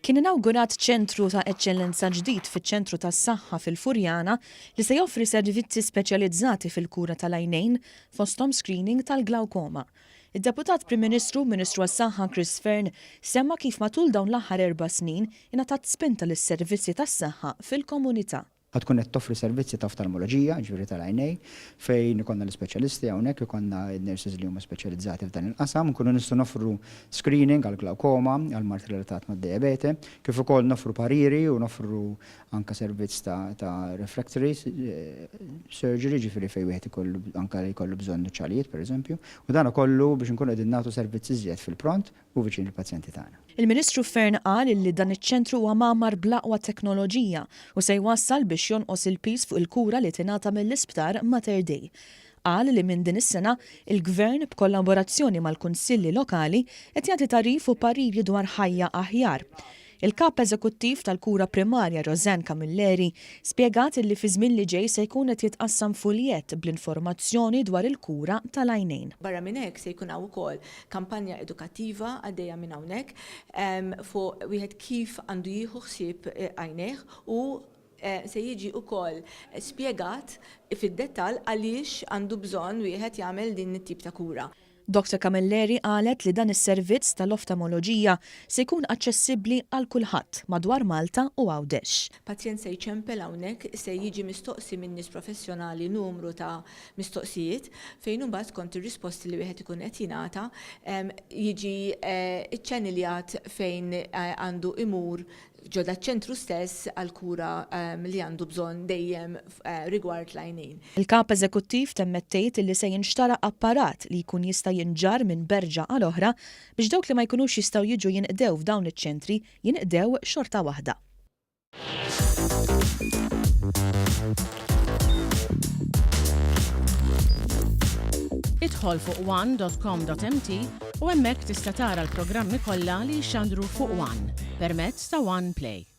Kien inawgurat ċentru ta' eċċellenza ġdid fiċ-ċentru tas-saħħa fil-Furjana li se joffri servizzi speċjalizzati fil-kura tal-għajnejn fosthom screening tal-glawkoma. Id-Deputat Prim Ministru, Ministru għas-Saħħa Chris Fearn, semma kif matul dawn l-aħħar 4 snin ingħatat spinta lis-servizzi tas-saħħa fil-komunità. Tkun qed toffri servizzi ta' oftalmoloġija, ġifieri tal-għajnej, fejn ikonna l-ispeċjalisti hawnhekk ikonna n-nurses li huma speċjalizzati f'dan il-qasam, nkunu nistgħu noffru screening għal glaucoma, għal mart relatat mad-diabete, kif ukoll noffru pariri u noffru anke servizz ta' refractory surgery, ġifieri fejn wieħed ikollu anke jkollu bżonn nuċċalijiet pereżempju, u dan ukollu biex inkunu qegħdin nagħtu servizzi żjed fil-pront u viċin il-pazjenti tagħna. Il-Ministru Fearn qal li dan iċ-ċentru huwa magħmar bl-aqwa teknoloġija u se jwassal biex jonqos il-pis fuq il-kura li tingħata mill-isptar Mater Dei. Qal li minn din is-sena il-Gvern b'kollaborazzjoni mal-Kunsilli Lokali qed jagħti tarif u pariri dwar ħajja aħjar. Il-kap eżekuttiv tal-kura primarja Roseanne Camilleri spjegat li fi żmien li ġej se jkun qed jitqassam fuljett bl-informazzjoni dwar il-kura tal-għajnejn. Barra minn hekk se jkun hawn ukoll kampanja edukattiva għaddejja minn hawnhekk fuq wieħed kif għandu jieħu ħsieb għajnejh u se jiġi ukoll spjegat fid-dettall għaliex għandu bżonn wieħed jagħmel din it-tip ta' kura. Dr. Camilleri qalet li dan is-servizz tal-oftalmoloġija se jkun aċċessibbli għal kulħadd madwar Malta u Għawdex. Pazjent se jċempel hawnhekk se jiġi mistoqsi minn nies professjonali numru ta' mistoqsijiet fejn imbagħad skont ir-risposti li wieħed ikun qed jingħata jiġi iċċeniljat fejn għandu imur ġodda ċentru stess għal kura li għandu bżonn dejjem rigward l-għajnejn. Il-kap eżekuttiv temmettejt li se jinxtara apparat li jkun jista' jinġar minn berġa għal oħra biex dawk li ma jkunux jistgħu jiġu jinqdew f'dawn iċ-ċentri jinqdew xorta waħda. Idħol fuq one.com.mt u hemmhekk tista' tara l-programmi kollha li jxandru fuq One permezz ta' One Play.